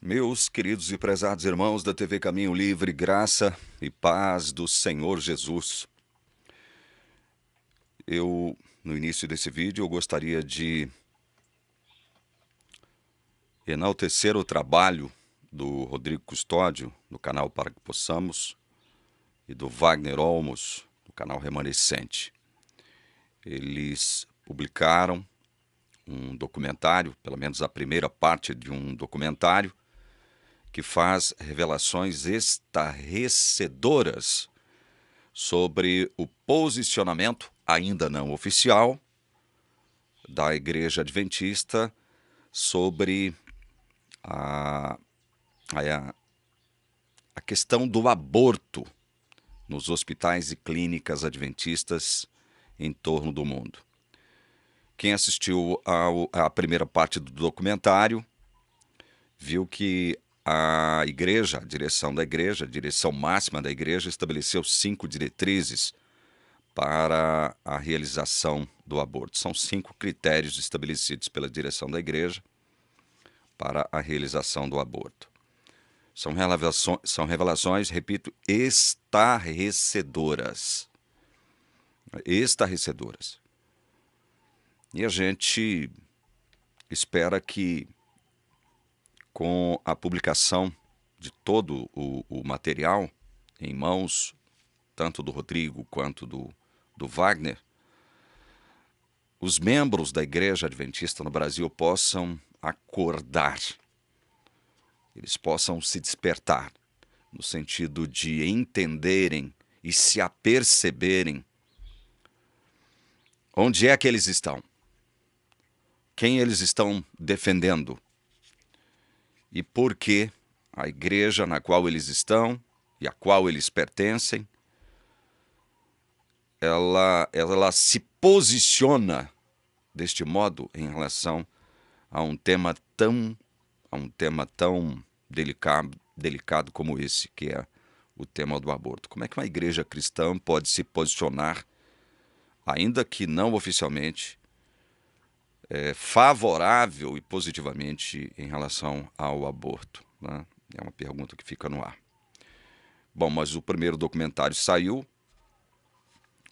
Meus queridos e prezados irmãos da TV Caminho Livre, graça e paz do Senhor Jesus. No início desse vídeo, eu gostaria de enaltecer o trabalho do Rodrigo Custódio, do canal Para Que Possamos, e do Wagner Olmos, do canal Remanescente. Eles publicaram um documentário, pelo menos a primeira parte de um documentário, que faz revelações estarrecedoras sobre o posicionamento, ainda não oficial, da Igreja Adventista sobre a, a, a questão do aborto nos hospitais e clínicas adventistas em torno do mundo. Quem assistiu à primeira parte do documentário viu que a igreja, a direção da igreja, a direção máxima da igreja, estabeleceu 5 diretrizes para a realização do aborto. São 5 critérios estabelecidos pela direção da igreja para a realização do aborto. São revelações, repito, estarrecedoras. Estarrecedoras. E a gente espera que, com a publicação de todo o material em mãos, tanto do Rodrigo quanto do Wagner, os membros da Igreja Adventista no Brasil possam acordar, eles possam se despertar, no sentido de entenderem e se aperceberem onde é que eles estão, quem eles estão defendendo e por que a igreja na qual eles estão e a qual eles pertencem, ela se posiciona deste modo em relação a um tema tão delicado como esse, que é o tema do aborto. Como é que uma igreja cristã pode se posicionar, ainda que não oficialmente, favorável e positivamente em relação ao aborto, né? É uma pergunta que fica no ar. Bom, mas o primeiro documentário saiu,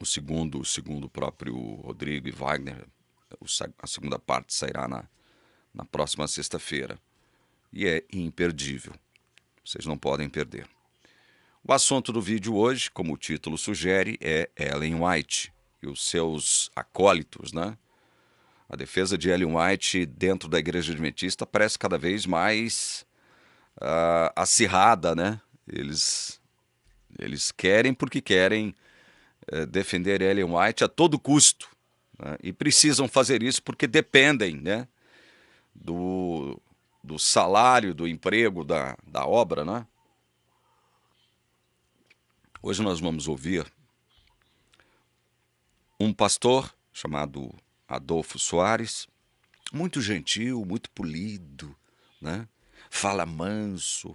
segundo o próprio Rodrigo e Wagner, a segunda parte sairá na próxima sexta-feira. E é imperdível. Vocês não podem perder. O assunto do vídeo hoje, como o título sugere, é Ellen White e os seus acólitos, né? A defesa de Ellen White dentro da Igreja Adventista parece cada vez mais acirrada, né? Eles querem porque querem defender Ellen White a todo custo, né? E precisam fazer isso porque dependem, né, do salário, do emprego, da obra, né? Hoje nós vamos ouvir um pastor chamado Adolfo Soares, muito gentil, muito polido, né? Fala manso,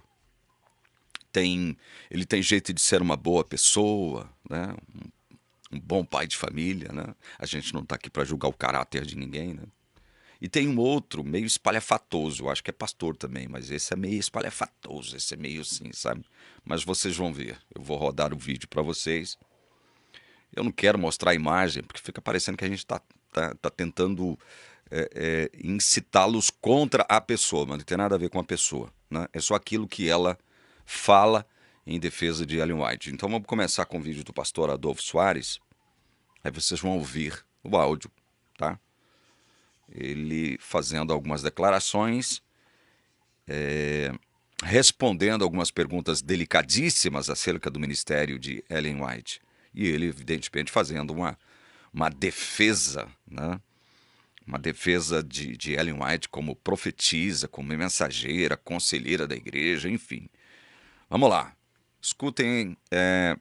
ele tem jeito de ser uma boa pessoa, né? Um bom pai de família, né? A gente não está aqui para julgar o caráter de ninguém, né? E tem um outro meio espalhafatoso, eu acho que é pastor também, mas esse é meio espalhafatoso, esse é meio assim, sabe? Mas vocês vão ver, eu vou rodar o vídeo para vocês. Eu não quero mostrar a imagem, porque fica parecendo que a gente está tentando incitá-los contra a pessoa, mas não tem nada a ver com a pessoa, né? É só aquilo que ela fala em defesa de Ellen White. Então vamos começar com o vídeo do pastor Adolfo Soares, aí vocês vão ouvir o áudio, tá? Ele fazendo algumas declarações, respondendo algumas perguntas delicadíssimas acerca do ministério de Ellen White. E ele, evidentemente, fazendo uma defesa, né? Uma defesa de Ellen White como profetisa, como mensageira, conselheira da igreja, enfim. Vamos lá, escutem. É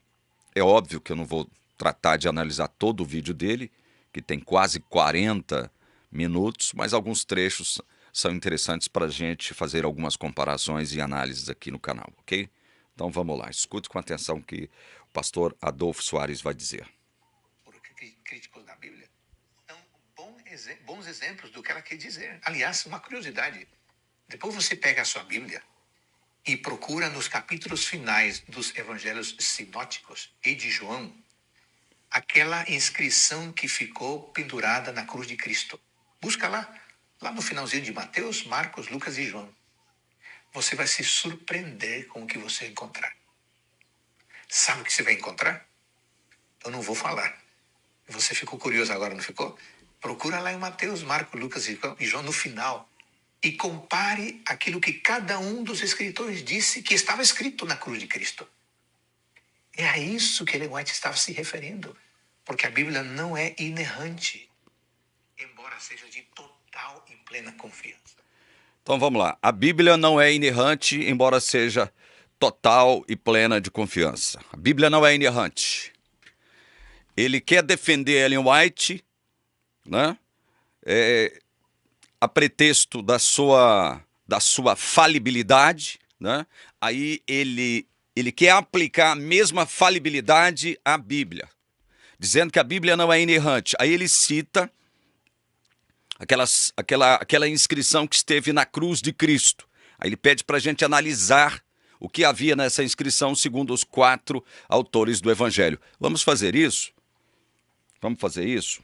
óbvio que eu não vou tratar de analisar todo o vídeo dele, que tem quase 40 minutos, mas alguns trechos são interessantes para a gente fazer algumas comparações e análises aqui no canal, ok? Então vamos lá, escute com atenção o que o pastor Adolfo Soares vai dizer. Críticos da Bíblia são bons exemplos do que ela quer dizer. Aliás, uma curiosidade: depois você pega a sua Bíblia e procura nos capítulos finais dos evangelhos sinóticos e de João aquela inscrição que ficou pendurada na cruz de Cristo. Busca lá no finalzinho de Mateus, Marcos, Lucas e João. Você vai se surpreender com o que você encontrar. Sabe o que você vai encontrar? Eu não vou falar. Você ficou curioso agora, não ficou? Procura lá em Mateus, Marcos, Lucas e João no final e compare aquilo que cada um dos escritores disse que estava escrito na cruz de Cristo. É a isso que Ellen White estava se referindo, porque a Bíblia não é inerrante, embora seja de total e plena confiança. Então vamos lá. A Bíblia não é inerrante, embora seja total e plena de confiança. A Bíblia não é inerrante. Ele quer defender Ellen White, né? A pretexto da sua falibilidade, né? Aí ele quer aplicar a mesma falibilidade à Bíblia, dizendo que a Bíblia não é inerrante. Aí ele cita aquela inscrição que esteve na cruz de Cristo. Aí ele pede para a gente analisar o que havia nessa inscrição segundo os 4 autores do Evangelho. Vamos fazer isso? Vamos fazer isso?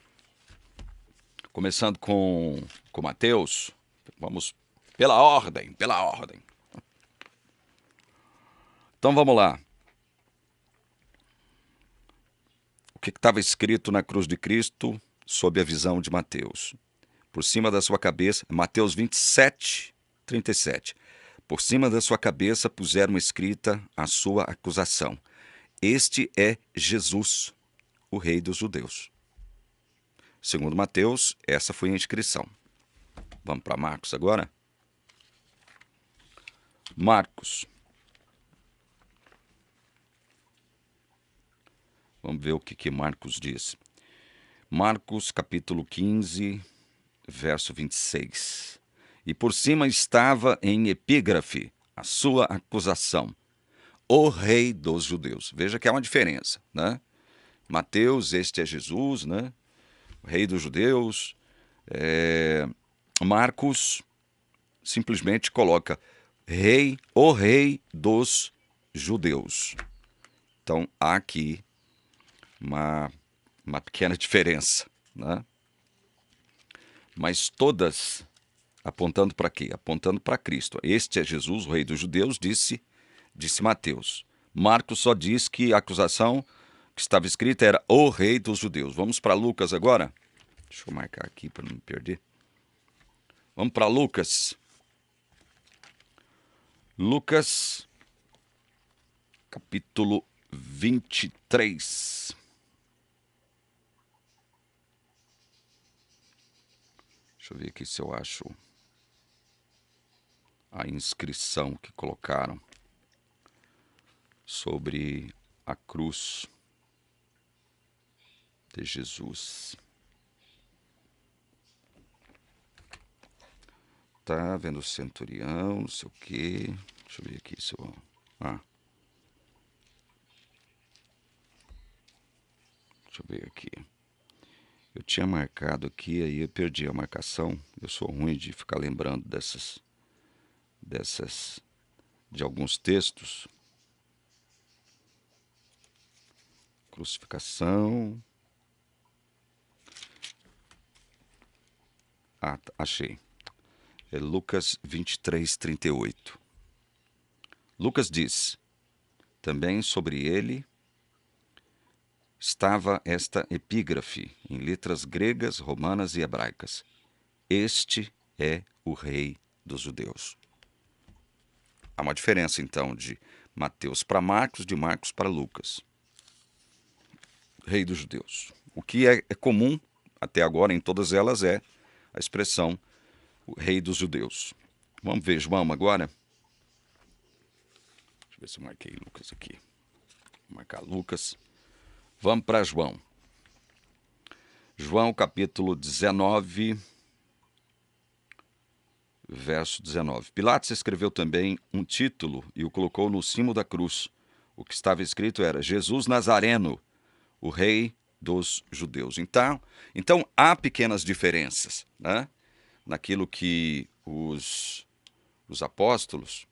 Começando com Mateus. Vamos pela ordem. Então vamos lá. O que estava escrito na cruz de Cristo sob a visão de Mateus? Por cima da sua cabeça, Mateus 27, 37. Por cima da sua cabeça puseram escrita a sua acusação. Este é Jesus, o Rei dos Judeus. Segundo Mateus, essa foi a inscrição. Vamos para Marcos agora? Marcos. Vamos ver o que Marcos diz. Marcos, capítulo 15, verso 26. E por cima estava em epígrafe a sua acusação. O Rei dos Judeus. Veja que há uma diferença, né? Mateus, este é Jesus, né? O Rei dos Judeus. Marcos simplesmente coloca o Rei dos Judeus. Então, há aqui uma pequena diferença, né? Mas todas apontando para quê? Apontando para Cristo. Este é Jesus, o Rei dos Judeus, disse Mateus. Marcos só diz que a acusação que estava escrita era o Rei dos Judeus. Vamos para Lucas agora? Deixa eu marcar aqui para não me perder. Vamos para Lucas. Lucas, capítulo 23. Deixa eu ver aqui se eu acho a inscrição que colocaram sobre a cruz de Jesus. Tá vendo o centurião, não sei o quê. Deixa eu ver aqui se eu... Deixa eu ver aqui. Eu tinha marcado aqui, aí eu perdi a marcação. Eu sou ruim de ficar lembrando de alguns textos. Crucificação. Achei. É Lucas 23, 38. Lucas diz: também sobre ele estava esta epígrafe, em letras gregas, romanas e hebraicas. Este é o Rei dos Judeus. Há uma diferença, então, de Mateus para Marcos, de Marcos para Lucas. Rei dos Judeus. O que é comum, até agora, em todas elas, é a expressão o Rei dos Judeus. Vamos ver João agora? Deixa eu ver se eu marquei Lucas aqui. Vou marcar Lucas. Vamos para João. João, capítulo 19, verso 19. Pilatos escreveu também um título e o colocou no cimo da cruz. O que estava escrito era: Jesus Nazareno, o Rei dos Judeus. Então há pequenas diferenças, né? Naquilo que os apóstolos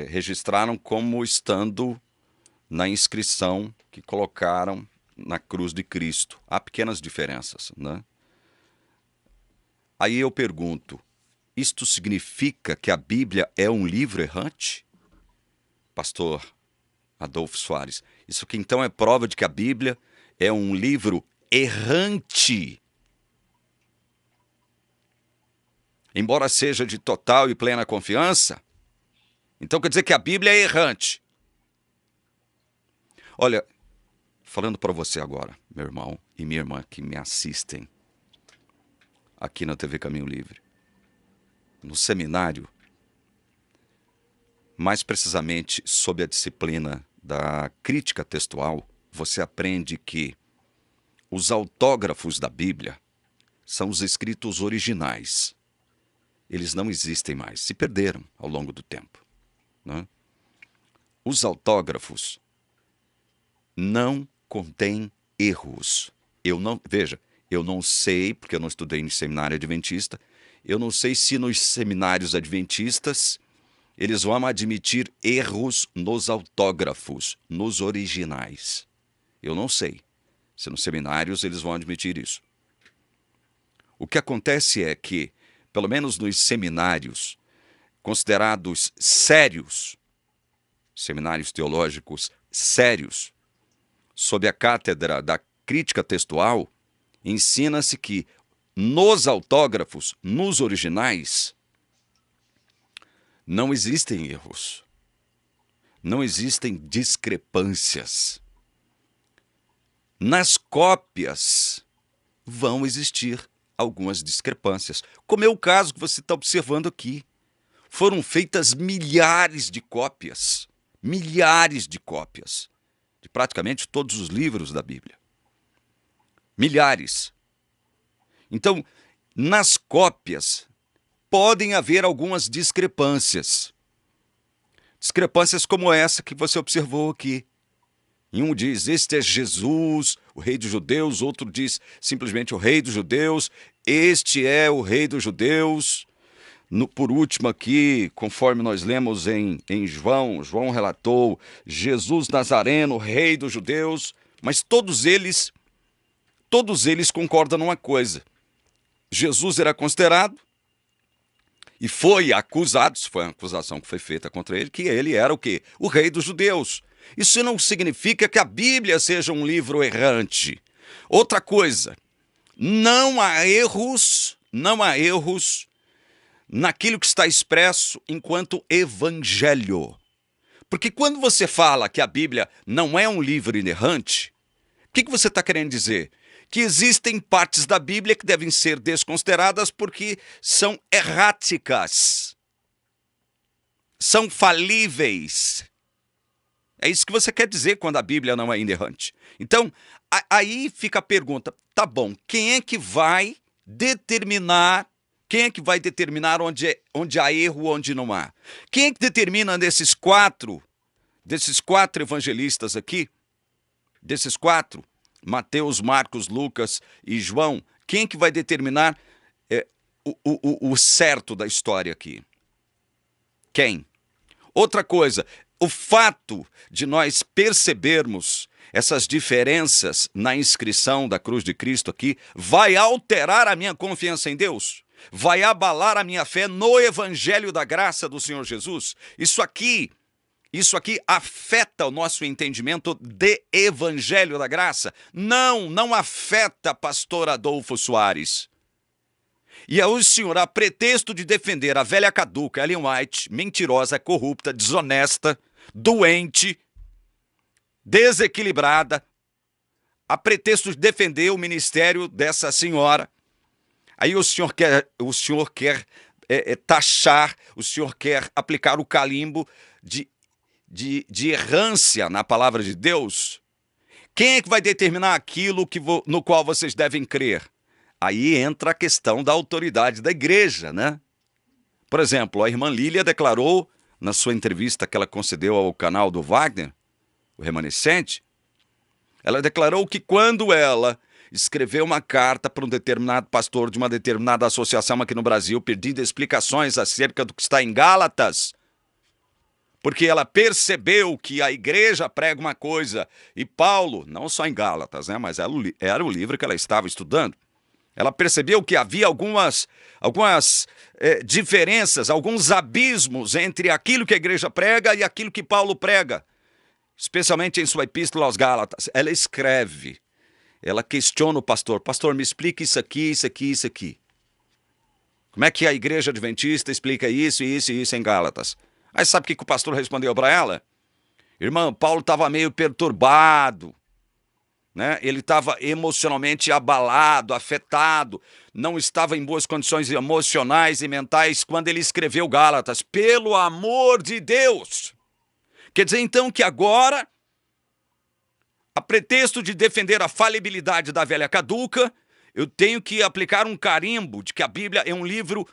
registraram como estando na inscrição que colocaram na cruz de Cristo. Há pequenas diferenças, né? Aí eu pergunto, isto significa que a Bíblia é um livro errante? Pastor Adolfo Soares, isso aqui então é prova de que a Bíblia é um livro errante. Embora seja de total e plena confiança, então quer dizer que a Bíblia é errante. Olha, falando para você agora, meu irmão e minha irmã que me assistem aqui na TV Caminho Livre, no seminário, mais precisamente sob a disciplina da crítica textual, você aprende que os autógrafos da Bíblia são os escritos originais. Eles não existem mais, se perderam ao longo do tempo, né? Os autógrafos não contêm erros. Eu não sei, porque eu não estudei em seminário adventista, eu não sei se nos seminários adventistas eles vão admitir erros nos autógrafos, nos originais. Eu não sei se nos seminários eles vão admitir isso. O que acontece é que, pelo menos nos seminários considerados sérios, seminários teológicos sérios, sob a cátedra da crítica textual, ensina-se que nos autógrafos, nos originais, não existem erros, não existem discrepâncias. Nas cópias vão existir algumas discrepâncias, como é o caso que você está observando aqui. Foram feitas milhares de cópias de praticamente todos os livros da Bíblia. Milhares. Então, nas cópias podem haver algumas discrepâncias. Discrepâncias como essa que você observou aqui. E um diz, este é Jesus, o rei dos judeus. Outro diz simplesmente o rei dos judeus. Este é o rei dos judeus. Por último aqui, conforme nós lemos em João relatou Jesus Nazareno, rei dos judeus. Mas todos eles concordam numa coisa. Jesus era considerado e foi acusado, isso foi uma acusação que foi feita contra ele, que ele era o quê? O rei dos judeus. Isso não significa que a Bíblia seja um livro errante. Outra coisa, não há erros naquilo que está expresso enquanto evangelho. Porque quando você fala que a Bíblia não é um livro inerrante, o que você está querendo dizer? Que existem partes da Bíblia que devem ser desconsideradas porque são erráticas, são falíveis. É isso que você quer dizer quando a Bíblia não é inerrante. Então, aí fica a pergunta, tá bom, quem é que vai determinar onde há erro, onde não há? Quem é que determina desses quatro evangelistas aqui, desses quatro, Mateus, Marcos, Lucas e João, quem é que vai determinar o certo da história aqui? Quem? Outra coisa, o fato de nós percebermos essas diferenças na inscrição da cruz de Cristo aqui vai alterar a minha confiança em Deus? Vai abalar a minha fé no evangelho da graça do Senhor Jesus? Isso aqui afeta o nosso entendimento de evangelho da graça? Não afeta, pastor Adolfo Soares. E aí o senhor, a pretexto de defender a velha caduca Ellen White, mentirosa, corrupta, desonesta, doente, desequilibrada, a pretexto de defender o ministério dessa senhora, aí o senhor quer taxar, o senhor quer aplicar o calimbo de errância na palavra de Deus. Quem é que vai determinar aquilo no qual vocês devem crer? Aí entra a questão da autoridade da igreja, né? Por exemplo, a irmã Lília declarou, na sua entrevista que ela concedeu ao canal do Wagner, o Remanescente, ela declarou que quando ela escreveu uma carta para um determinado pastor de uma determinada associação aqui no Brasil, pedindo explicações acerca do que está em Gálatas, porque ela percebeu que a igreja prega uma coisa, e Paulo, não só em Gálatas, né, mas era o livro que ela estava estudando, ela percebeu que havia algumas diferenças, alguns abismos entre aquilo que a igreja prega e aquilo que Paulo prega, especialmente em sua epístola aos Gálatas. Ela escreve, ela questiona o pastor: pastor, me explica isso aqui, isso aqui, isso aqui. Como é que a igreja adventista explica isso, isso e isso em Gálatas? Aí sabe o que o pastor respondeu para ela? Irmão, Paulo estava meio perturbado, né? Ele estava emocionalmente abalado, afetado, não estava em boas condições emocionais e mentais quando ele escreveu Gálatas. Pelo amor de Deus! Quer dizer então que agora, a pretexto de defender a falibilidade da velha caduca, eu tenho que aplicar um carimbo de que a Bíblia é um livro,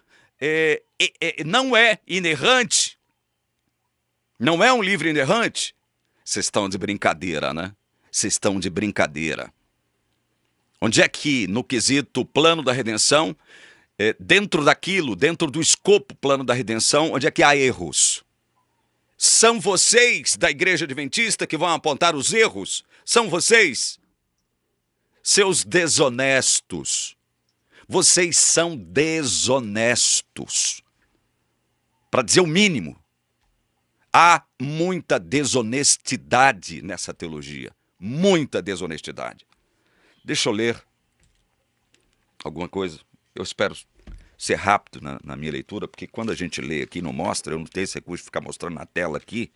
não é inerrante. Não é um livro inerrante? Vocês estão de brincadeira, né? Vocês estão de brincadeira. Onde é que, no quesito plano da redenção, dentro daquilo, dentro do escopo plano da redenção, onde é que há erros? São vocês da Igreja Adventista que vão apontar os erros? São vocês? Seus desonestos. Vocês são desonestos. Para dizer o mínimo. Há muita desonestidade nessa teologia. Muita desonestidade. Deixa eu ler alguma coisa. Eu espero ser rápido na minha leitura, porque quando a gente lê aqui não mostra, eu não tenho esse recurso de ficar mostrando na tela aqui.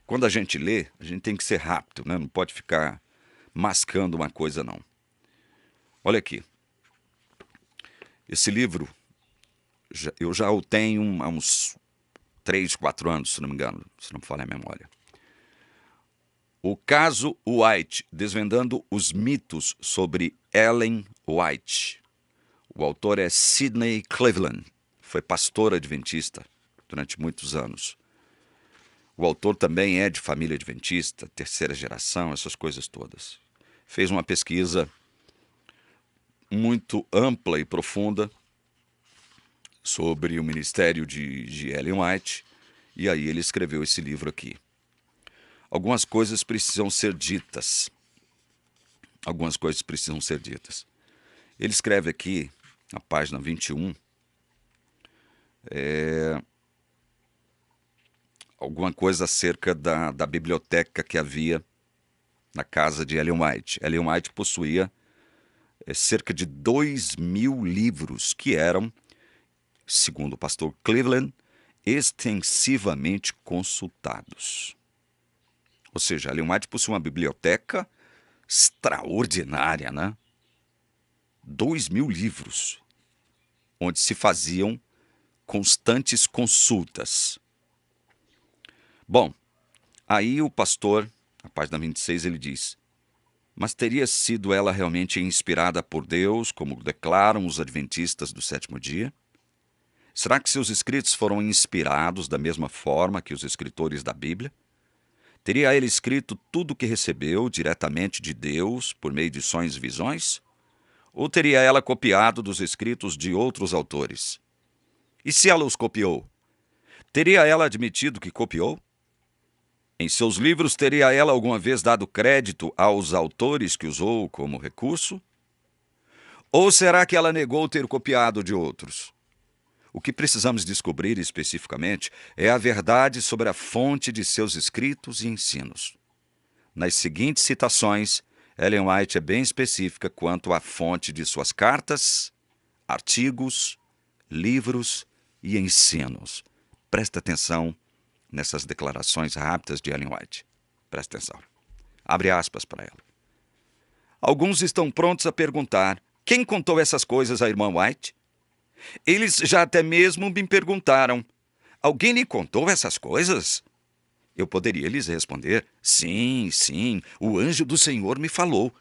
Quando a gente lê, a gente tem que ser rápido, né? Não pode ficar mascando uma coisa, não. Olha aqui. Esse livro, eu já o tenho há uns 3, 4 anos, se não me engano, se não me falha a memória. O caso White, desvendando os mitos sobre Ellen White. O autor é Sidney Cleveland, foi pastor adventista durante muitos anos. O autor também é de família adventista, terceira geração, essas coisas todas. Fez uma pesquisa muito ampla e profunda sobre o ministério de Ellen White, e aí ele escreveu esse livro aqui. Algumas coisas precisam ser ditas. Algumas coisas precisam ser ditas. Ele escreve aqui, na página 21, alguma coisa acerca da biblioteca que havia na casa de Ellen White. Ellen White possuía cerca de 2.000 livros que eram, segundo o pastor Cleveland, extensivamente consultados. Ou seja, Ellen White possui uma biblioteca extraordinária, né? 2.000 livros, onde se faziam constantes consultas. Bom, aí o pastor, na página 26, ele diz: mas teria sido ela realmente inspirada por Deus, como declaram os adventistas do sétimo dia? Será que seus escritos foram inspirados da mesma forma que os escritores da Bíblia? Teria ele escrito tudo o que recebeu diretamente de Deus por meio de sonhos e visões? Ou teria ela copiado dos escritos de outros autores? E se ela os copiou, teria ela admitido que copiou? Em seus livros, teria ela alguma vez dado crédito aos autores que usou como recurso? Ou será que ela negou ter copiado de outros? O que precisamos descobrir especificamente é a verdade sobre a fonte de seus escritos e ensinos. Nas seguintes citações, Ellen White é bem específica quanto à fonte de suas cartas, artigos, livros e ensinos. Presta atenção nessas declarações rápidas de Ellen White. Presta atenção. Abre aspas para ela. Alguns estão prontos a perguntar: quem contou essas coisas à irmã White? Eles já até mesmo me perguntaram: alguém lhe contou essas coisas? Eu poderia lhes responder: sim, o anjo do Senhor me falou.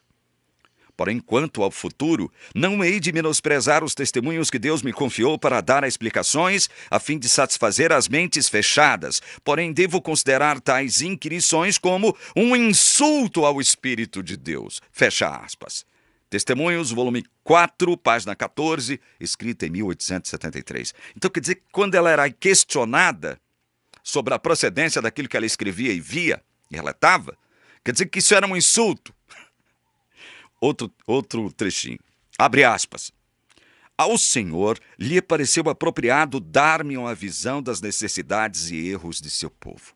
Porém, quanto ao futuro, não hei de menosprezar os testemunhos que Deus me confiou para dar explicações, a fim de satisfazer as mentes fechadas. Porém, devo considerar tais inquirições como um insulto ao Espírito de Deus. Fecha aspas. Testemunhos, volume 4, página 14, escrita em 1873. Então, quer dizer que quando ela era questionada, sobre a procedência daquilo que ela escrevia e via e relatava, quer dizer que isso era um insulto. Outro trechinho. Abre aspas. Ao Senhor lhe pareceu apropriado dar-me uma visão das necessidades e erros de seu povo.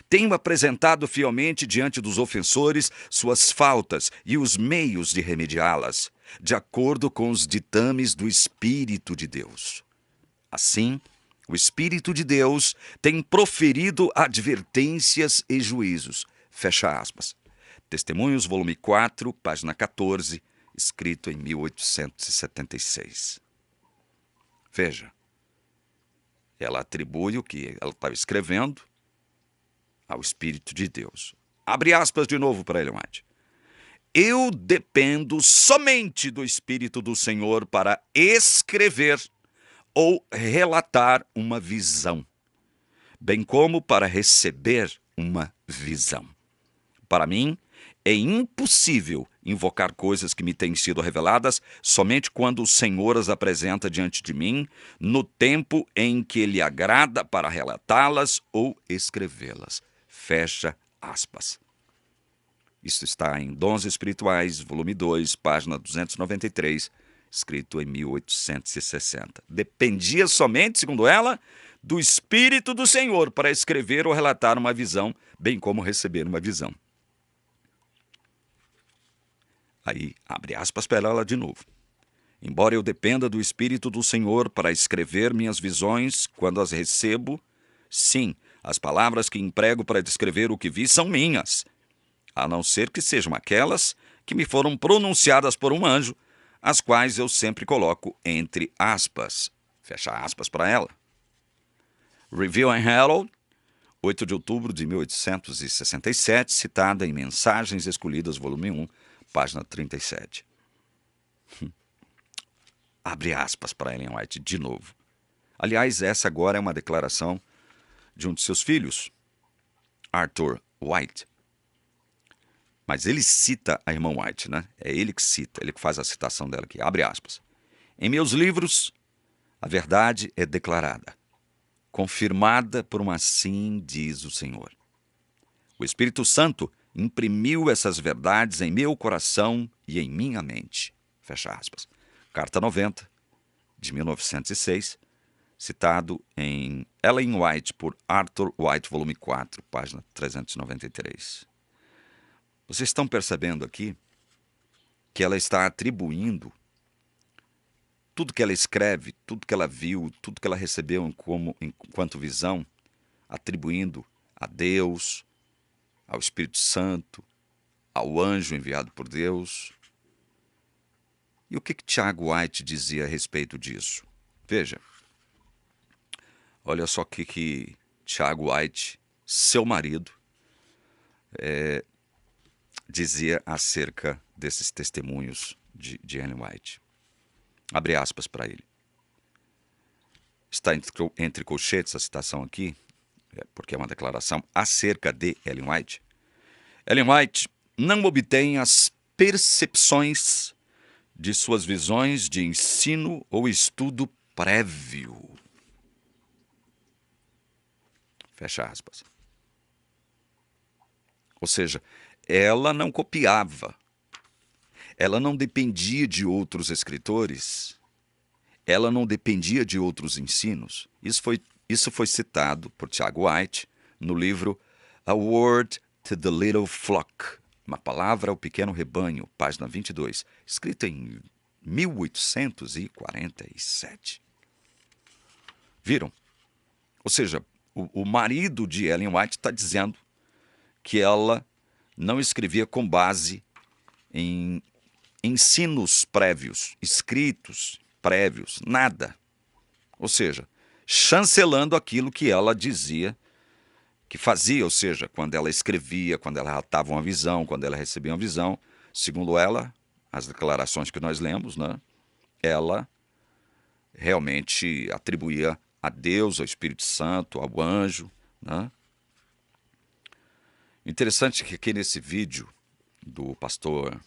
Tenho apresentado fielmente diante dos ofensores suas faltas e os meios de remediá-las, de acordo com os ditames do Espírito de Deus. Assim, o Espírito de Deus tem proferido advertências e juízos. Fecha aspas. Testemunhos, volume 4, página 14, escrito em 1876. Veja, ela atribui o que ela estava escrevendo ao Espírito de Deus. Abre aspas de novo para Ellen White. Eu dependo somente do Espírito do Senhor para escrever ou relatar uma visão, bem como para receber uma visão. Para mim, é impossível invocar coisas que me têm sido reveladas somente quando o Senhor as apresenta diante de mim, no tempo em que Ele agrada para relatá-las ou escrevê-las. Fecha aspas. Isso está em Dons Espirituais, volume 2, página 293, escrito em 1860. Dependia somente, segundo ela, do Espírito do Senhor para escrever ou relatar uma visão, bem como receber uma visão. Aí, abre aspas para ela de novo. Embora eu dependa do Espírito do Senhor para escrever minhas visões, quando as recebo, sim, as palavras que emprego para descrever o que vi são minhas, a não ser que sejam aquelas que me foram pronunciadas por um anjo, as quais eu sempre coloco entre aspas. Fecha aspas para ela. Review and Herald, 8 de outubro de 1867, citada em Mensagens Escolhidas, volume 1, página 37. Abre aspas para Ellen White de novo. Aliás, essa agora é uma declaração de um de seus filhos, Arthur White. Mas ele cita a irmã White, né? É ele que cita, ele que faz a citação dela aqui. Abre aspas. Em meus livros, a verdade é declarada, confirmada por um assim diz o Senhor. O Espírito Santo imprimiu essas verdades em meu coração e em minha mente. Fecha aspas. Carta 90, de 1906, citado em Ellen White por Arthur White, volume 4, página 393. Vocês estão percebendo aqui que ela está atribuindo tudo que ela escreve, tudo que ela viu, tudo que ela recebeu enquanto visão, atribuindo a Deus, ao Espírito Santo, ao anjo enviado por Deus. E o que Tiago White dizia a respeito disso? Veja, olha só o que Tiago White, seu marido, dizia acerca desses testemunhos de Ellen White. Abre aspas para ele. Está entre colchetes a citação aqui, porque é uma declaração acerca de Ellen White. Ellen White não obtém as percepções de suas visões de ensino ou estudo prévio. Fecha aspas. Ou seja, ela não copiava, ela não dependia de outros escritores, ela não dependia de outros ensinos. Isso foi citado por Tiago White no livro A Word to the Little Flock, uma palavra ao pequeno rebanho, página 22, escrita em 1847. Viram? Ou seja, o marido de Ellen White está dizendo que ela não escrevia com base em ensinos prévios, escritos prévios, nada. Ou seja, chancelando aquilo que ela dizia que fazia, ou seja, quando ela escrevia, quando ela relatava uma visão, quando ela recebia uma visão, segundo ela, as declarações que nós lemos, né, ela realmente atribuía a Deus, ao Espírito Santo, ao anjo, né? Interessante que aqui nesse vídeo do pastor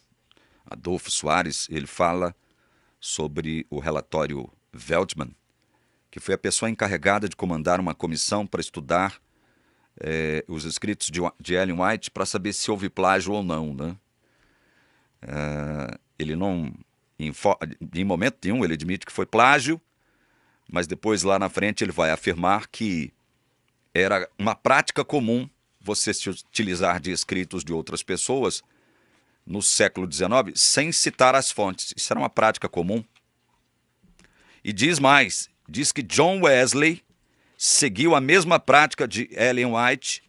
Adolfo Soares, ele fala sobre o relatório Veltman, que foi a pessoa encarregada de comandar uma comissão para estudar os escritos de Ellen White para saber se houve plágio ou não, né? Ele não, em momento nenhum, ele admite que foi plágio, mas depois lá na frente ele vai afirmar que era uma prática comum você se utilizar de escritos de outras pessoas no século XIX sem citar as fontes. Isso era uma prática comum. E diz mais, diz que John Wesley seguiu a mesma prática de Ellen White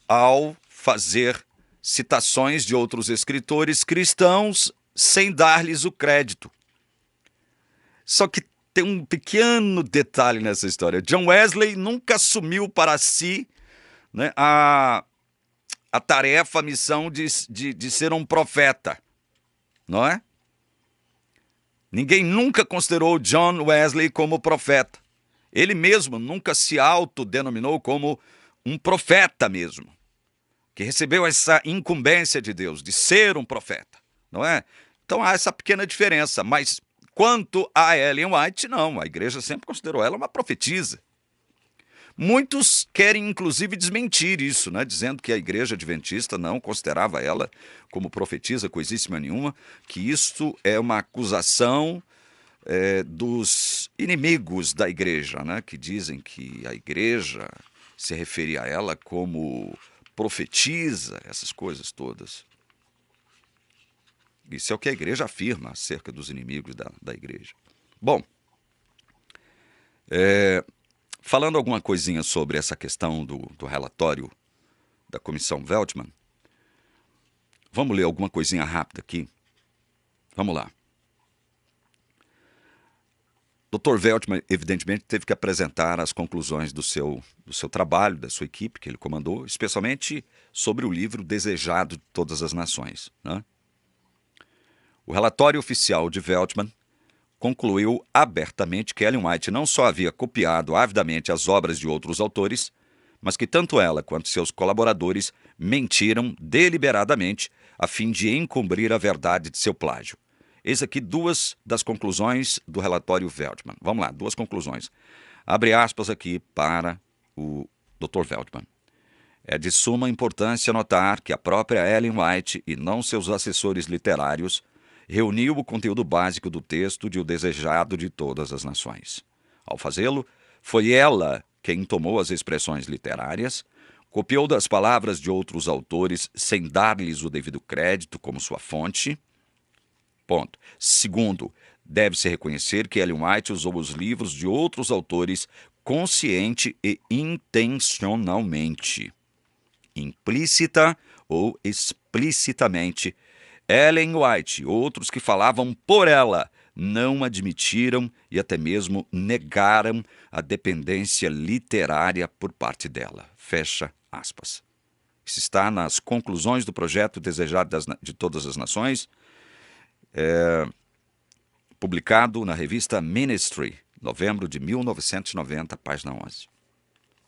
ao fazer citações de outros escritores cristãos sem dar-lhes o crédito. Só que tem um pequeno detalhe nessa história. John Wesley nunca assumiu para si, né, a tarefa, a missão de ser um profeta, não é? Ninguém nunca considerou John Wesley como profeta. Ele mesmo nunca se autodenominou como um profeta mesmo, que recebeu essa incumbência de Deus, de ser um profeta, não é? Então há essa pequena diferença, mas quanto a Ellen White, não, a igreja sempre considerou ela uma profetisa. Muitos querem, inclusive, desmentir isso, né? Dizendo que a igreja adventista não considerava ela como profetisa, coisíssima nenhuma, que isso é uma acusação dos inimigos da igreja, né? Que dizem que a igreja se referia a ela como profetiza, essas coisas todas. Isso é o que a igreja afirma acerca dos inimigos da igreja. Bom, falando alguma coisinha sobre essa questão do relatório da Comissão Veltman, vamos ler alguma coisinha rápida aqui? Vamos lá. Dr. Veltman, evidentemente, teve que apresentar as conclusões do seu trabalho, da sua equipe, que ele comandou, especialmente sobre o livro Desejado de Todas as Nações, né? O relatório oficial de Veltman concluiu abertamente que Ellen White não só havia copiado avidamente as obras de outros autores, mas que tanto ela quanto seus colaboradores mentiram deliberadamente a fim de encobrir a verdade de seu plágio. Eis aqui duas das conclusões do relatório Veltman. Vamos lá, duas conclusões. Abre aspas aqui para o Dr. Veltman. É de suma importância notar que a própria Ellen White, e não seus assessores literários, reuniu o conteúdo básico do texto de O Desejado de Todas as Nações. Ao fazê-lo, foi ela quem tomou as expressões literárias, copiou das palavras de outros autores sem dar-lhes o devido crédito como sua fonte. Ponto. Segundo, deve-se reconhecer que Ellen White usou os livros de outros autores consciente e intencionalmente. Implícita ou explicitamente, Ellen White e outros que falavam por ela não admitiram e até mesmo negaram a dependência literária por parte dela. Fecha aspas. Isso está nas conclusões do projeto Desejado de Todas as Nações, publicado na revista Ministry, novembro de 1990, página 11.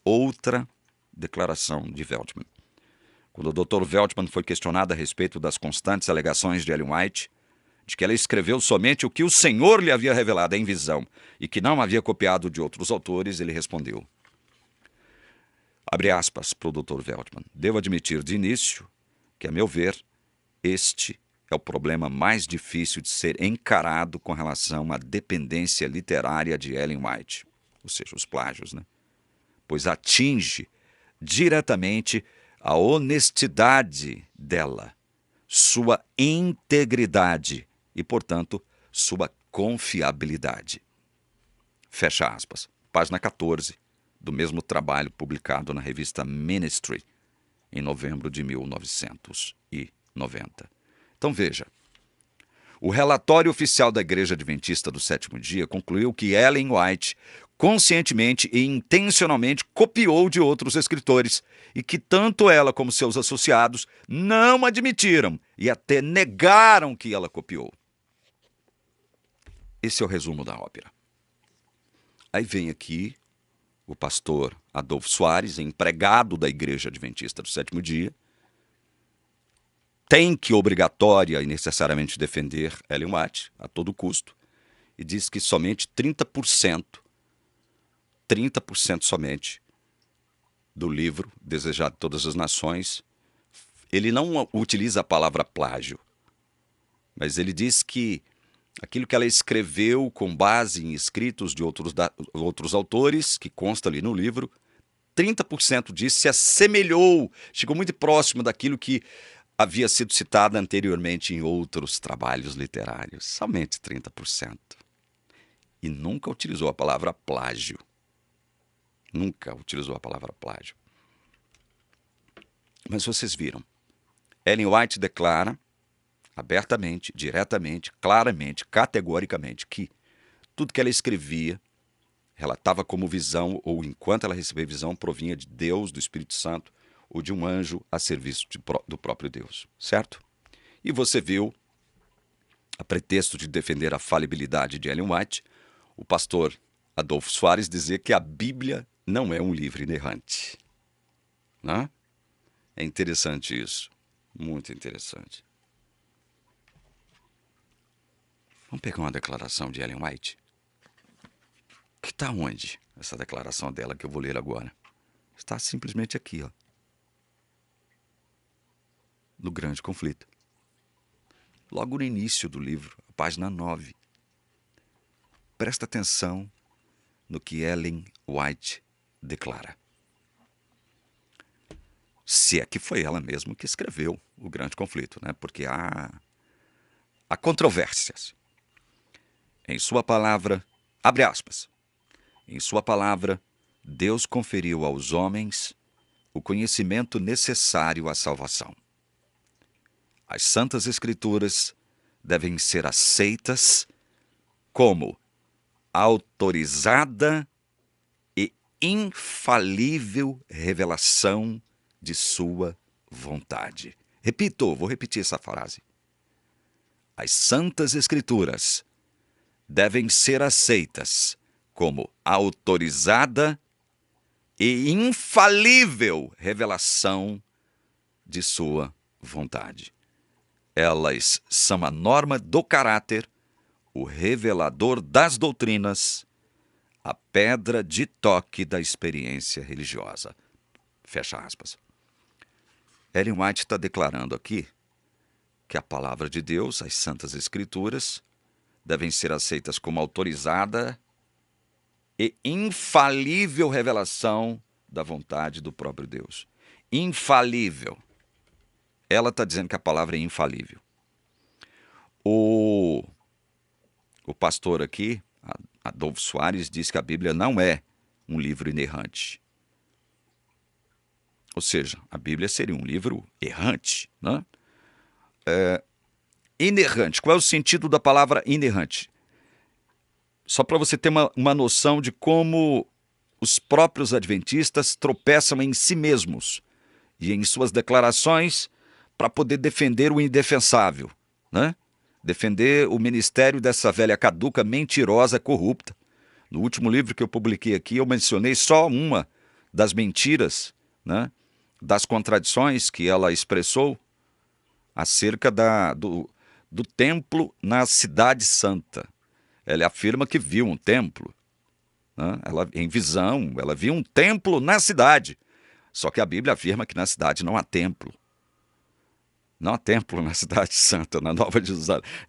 Outra declaração de Veltman. Quando o Dr. Veltman foi questionado a respeito das constantes alegações de Ellen White, de que ela escreveu somente o que o Senhor lhe havia revelado em visão e que não havia copiado de outros autores, ele respondeu, abre aspas para o Dr. Veltman, devo admitir de início que, a meu ver, este é o problema mais difícil de ser encarado com relação à dependência literária de Ellen White, ou seja, os plágios, né? Pois atinge diretamente a honestidade dela, sua integridade e, portanto, sua confiabilidade. Fecha aspas. Página 14 do mesmo trabalho publicado na revista Ministry em novembro de 1990. Então veja, o relatório oficial da Igreja Adventista do Sétimo Dia concluiu que Ellen White conscientemente e intencionalmente copiou de outros escritores e que tanto ela como seus associados não admitiram e até negaram que ela copiou. Esse é o resumo da ópera. Aí vem aqui o pastor Adolfo Soares, empregado da Igreja Adventista do Sétimo Dia, tem que obrigatória e necessariamente defender Ellen White a todo custo e diz que somente 30% somente do livro Desejado de Todas as Nações, ele não utiliza a palavra plágio, mas ele diz que aquilo que ela escreveu com base em escritos de outros autores, que consta ali no livro, 30% disso se assemelhou, chegou muito próximo daquilo que havia sido citado anteriormente em outros trabalhos literários. Somente 30%. E nunca utilizou a palavra plágio. Nunca utilizou a palavra plágio. Mas vocês viram, Ellen White declara abertamente, diretamente, claramente, categoricamente, que tudo que ela escrevia, relatava como visão, ou enquanto ela recebia visão, provinha de Deus, do Espírito Santo, ou de um anjo a serviço do próprio Deus, certo? E você viu, a pretexto de defender a falibilidade de Ellen White, o pastor Adolfo Soares dizer que a Bíblia não é um livro inerrante. Né? É interessante isso, muito interessante. Vamos pegar uma declaração de Ellen White? Que está onde? Essa declaração dela que eu vou ler agora. Está simplesmente aqui, ó. No Grande Conflito. Logo no início do livro, a página 9. Presta atenção no que Ellen White declara. Se é que foi ela mesma que escreveu o Grande Conflito, né? Porque há controvérsias. Em sua palavra, abre aspas, em sua palavra, Deus conferiu aos homens o conhecimento necessário à salvação. As Santas Escrituras devem ser aceitas como autorizada e infalível revelação de sua vontade. Repito, vou repetir essa frase. As Santas Escrituras devem ser aceitas como autorizada e infalível revelação de sua vontade. Elas são a norma do caráter, o revelador das doutrinas, a pedra de toque da experiência religiosa. Fecha aspas. Ellen White está declarando aqui que a palavra de Deus, as Santas Escrituras, devem ser aceitas como autorizada e infalível revelação da vontade do próprio Deus. Infalível. Ela está dizendo que a palavra é infalível. O pastor aqui, Adolfo Soares, diz que a Bíblia não é um livro inerrante. Ou seja, a Bíblia seria um livro errante, né? Inerrante. Qual é o sentido da palavra inerrante? Só para você ter uma noção de como os próprios adventistas tropeçam em si mesmos e em suas declarações para poder defender o indefensável, né? Defender o ministério dessa velha caduca, mentirosa, corrupta. No último livro que eu publiquei aqui, eu mencionei só uma das mentiras, né? Das contradições que ela expressou acerca do templo na Cidade Santa. Ela afirma que viu um templo, né? Em visão, ela viu um templo na cidade. Só que a Bíblia afirma que na cidade não há templo. Não há templo na Cidade Santa, na Nova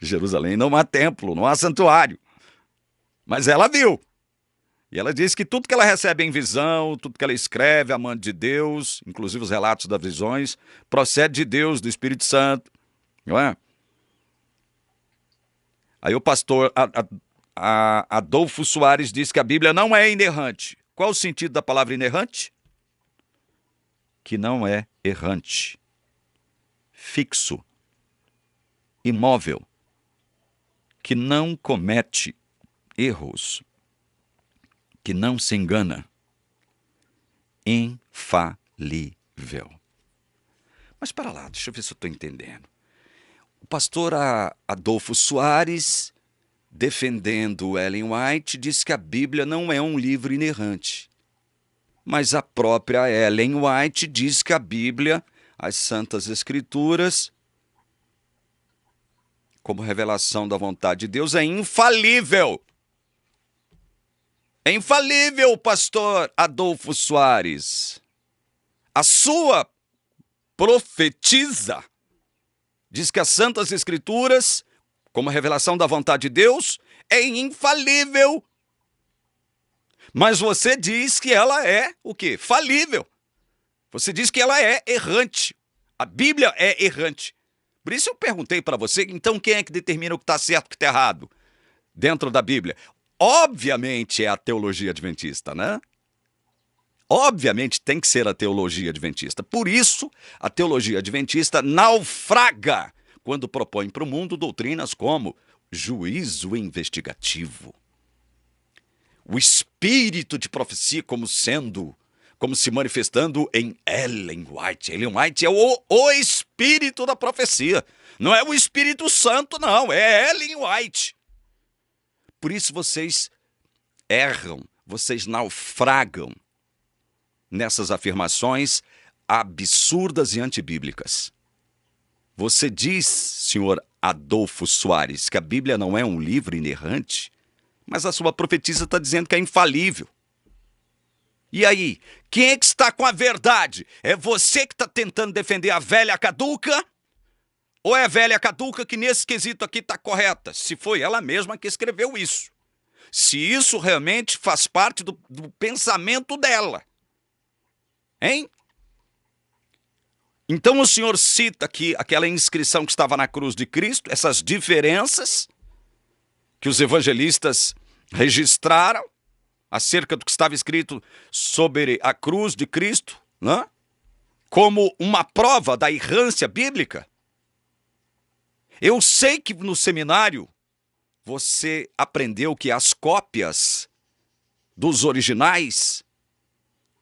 Jerusalém, não há templo, não há santuário. Mas ela viu. E ela diz que tudo que ela recebe em visão, tudo que ela escreve, amando de Deus, inclusive os relatos das visões, procede de Deus, do Espírito Santo. Não é? Aí o pastor Adolfo Soares diz que a Bíblia não é inerrante. Qual o sentido da palavra inerrante? Que não é errante. Fixo. Imóvel. Que não comete erros. Que não se engana. Infalível. Mas para lá, deixa eu ver se eu estou entendendo. O pastor Adolfo Soares, defendendo Ellen White, diz que a Bíblia não é um livro inerrante. Mas a própria Ellen White diz que a Bíblia, as Santas Escrituras, como revelação da vontade de Deus, é infalível. É infalível, pastor Adolfo Soares. A sua profetisa diz que as Santas Escrituras, como revelação da vontade de Deus, é infalível. Mas você diz que ela é o quê? Falível. Você diz que ela é errante. A Bíblia é errante. Por isso eu perguntei para você, então quem é que determina o que está certo e o que está errado dentro da Bíblia? Obviamente é a teologia adventista, né? Obviamente tem que ser a teologia adventista. Por isso, a teologia adventista naufraga quando propõe para o mundo doutrinas como juízo investigativo. O espírito de profecia como se manifestando em Ellen White. Ellen White é o espírito da profecia. Não é o Espírito Santo, não. É Ellen White. Por isso vocês erram, vocês naufragam nessas afirmações absurdas e antibíblicas. Você diz, senhor Adolfo Soares, que a Bíblia não é um livro inerrante, mas a sua profetisa está dizendo que é infalível. E aí, quem é que está com a verdade? É você que está tentando defender a velha caduca? Ou é a velha caduca que nesse quesito aqui está correta? Se foi ela mesma que escreveu isso. Se isso realmente faz parte do pensamento dela. Hein? Então o senhor cita aqui aquela inscrição que estava na cruz de Cristo, essas diferenças que os evangelistas registraram acerca do que estava escrito sobre a cruz de Cristo, né? Como uma prova da errância bíblica. Eu sei que no seminário você aprendeu que as cópias dos originais,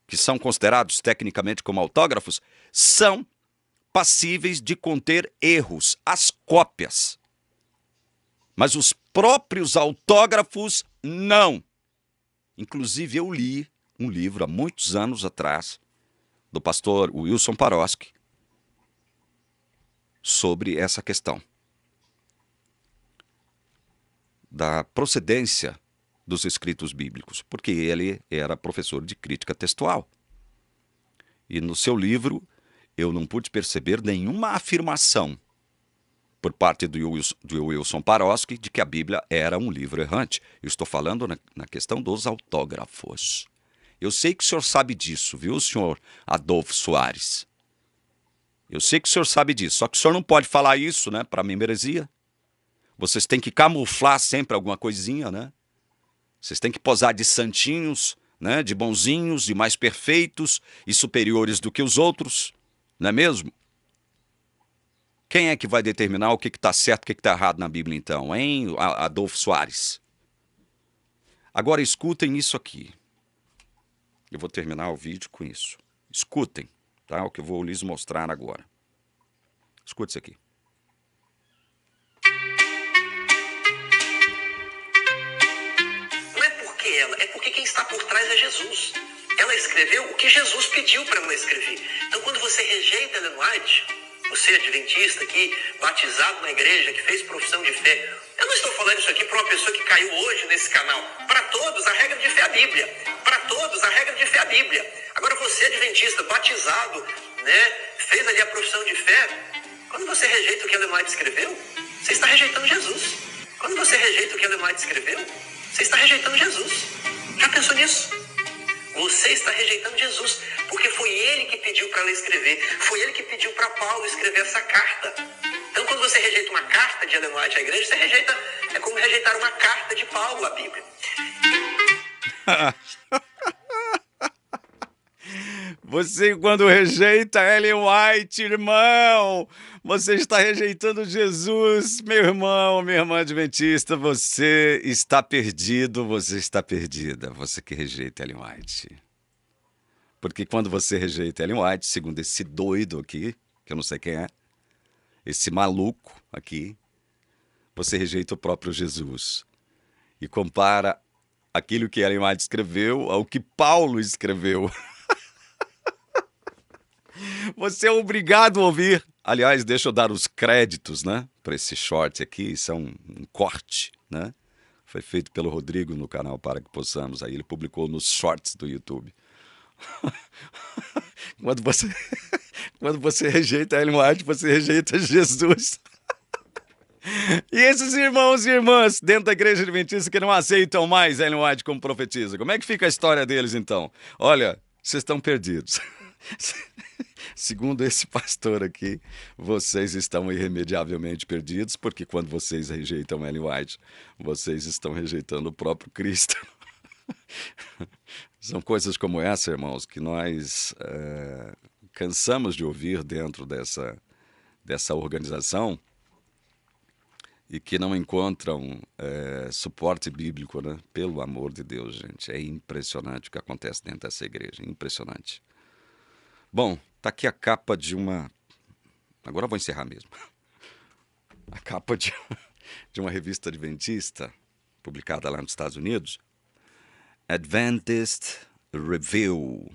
que são considerados tecnicamente como autógrafos, são passíveis de conter erros, as cópias. Mas os próprios autógrafos, não. Inclusive, eu li um livro há muitos anos atrás, do pastor Wilson Paroski, sobre essa questão da procedência dos escritos bíblicos, porque ele era professor de crítica textual. E no seu livro, eu não pude perceber nenhuma afirmação por parte do Wilson Paroski de que a Bíblia era um livro errante. Eu estou falando na questão dos autógrafos. Eu sei que o senhor sabe disso, viu, senhor Adolfo Soares? Eu sei que o senhor sabe disso, só que o senhor não pode falar isso, né, para a membresia. Vocês têm que camuflar sempre alguma coisinha, né? Vocês têm que posar de santinhos, né, de bonzinhos, de mais perfeitos e superiores do que os outros, não é mesmo? Quem é que vai determinar o que está certo e o que está errado na Bíblia, então, hein, Adolfo Soares? Agora, escutem isso aqui. Eu vou terminar o vídeo com isso. Escutem, tá? O que eu vou lhes mostrar agora. Escute isso aqui. Não é porque ela, é porque quem está por trás é Jesus. Ela escreveu o que Jesus pediu para ela escrever. Então, quando você rejeita Ellen White, você adventista aqui, batizado na igreja, que fez profissão de fé, eu não estou falando isso aqui para uma pessoa que caiu hoje nesse canal. Para todos, a regra de fé é a Bíblia. Para todos, a regra de fé é a Bíblia. Agora, você adventista, batizado, né, fez ali a profissão de fé, quando você rejeita o que Ellen White escreveu, você está rejeitando Jesus. Quando você rejeita o que Ellen White escreveu, você está rejeitando Jesus. Já pensou nisso? Você está rejeitando Jesus, porque foi ele que pediu para ela escrever. Foi ele que pediu para Paulo escrever essa carta. Então, quando você rejeita uma carta de Ellen White à igreja, você rejeita, é como rejeitar uma carta de Paulo à Bíblia. Você, quando rejeita Ellen White, irmão, você está rejeitando Jesus, meu irmão, minha irmã adventista, você está perdido, você está perdida, você que rejeita Ellen White. Porque quando você rejeita Ellen White, segundo esse doido aqui, que eu não sei quem é, esse maluco aqui, você rejeita o próprio Jesus e compara aquilo que Ellen White escreveu ao que Paulo escreveu. Você é obrigado a ouvir. Aliás, deixa eu dar os créditos, né, para esse short aqui. Isso é um corte, né? Foi feito pelo Rodrigo no canal Para Que Possamos. Aí ele publicou nos shorts do YouTube. Quando você, quando você rejeita Ellen White, você rejeita Jesus. E esses irmãos e irmãs dentro da igreja adventista que não aceitam mais Ellen White como profetisa, como é que fica a história deles então? Olha, vocês estão perdidos. Segundo esse pastor aqui, vocês estão irremediavelmente perdidos, porque quando vocês rejeitam Ellen White, vocês estão rejeitando o próprio Cristo. São coisas como essa, irmãos, que nós cansamos de ouvir dentro dessa organização e que não encontram suporte bíblico, né? Pelo amor de Deus, gente. É impressionante o que acontece dentro dessa igreja, impressionante. Bom, tá aqui a capa de uma... Agora eu vou encerrar mesmo. A capa de uma revista adventista, publicada lá nos Estados Unidos, Adventist Review.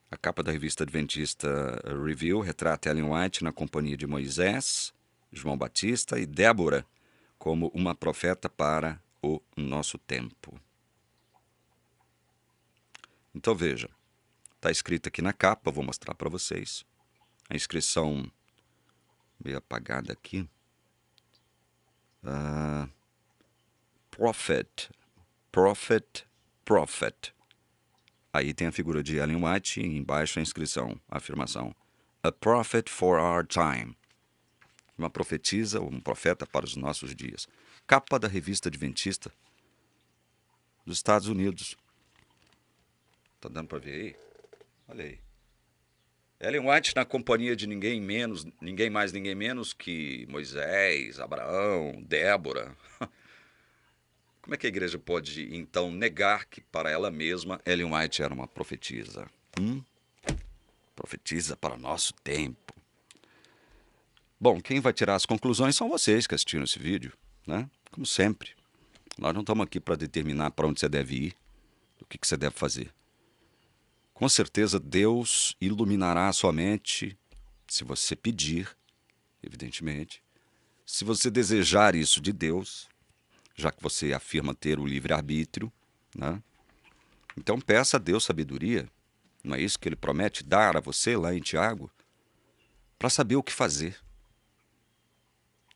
A capa da revista Adventista Review retrata Ellen White na companhia de Moisés, João Batista e Débora como uma profeta para o nosso tempo. Então veja, está escrito aqui na capa, vou mostrar para vocês. A inscrição meio apagada aqui. Prophet. Aí tem a figura de Ellen White e embaixo a inscrição, a afirmação. A prophet for our time. Uma profetisa ou um profeta para os nossos dias. Capa da revista Adventista dos Estados Unidos. Tá dando para ver aí? Olha aí. Ellen White na companhia de ninguém mais, ninguém menos que Moisés, Abraão, Débora. Como é que a igreja pode, então, negar que para ela mesma Ellen White era uma profetisa? Profetisa para o nosso tempo. Bom, quem vai tirar as conclusões são vocês que assistiram esse vídeo, né? Como sempre. Nós não estamos aqui para determinar para onde você deve ir, o que você deve fazer. Com certeza Deus iluminará a sua mente, se você pedir, evidentemente. Se você desejar isso de Deus, já que você afirma ter o livre-arbítrio, né? Então peça a Deus sabedoria, não é isso que Ele promete dar a você lá em Tiago? Para saber o que fazer,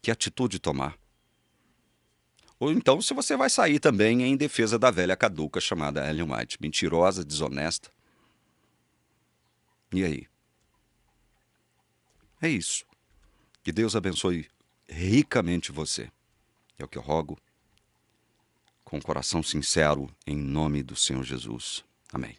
que atitude tomar. Ou então se você vai sair também em defesa da velha caduca chamada Ellen White, mentirosa, desonesta. E aí? É isso. Que Deus abençoe ricamente você. É o que eu rogo, com o coração sincero, em nome do Senhor Jesus. Amém.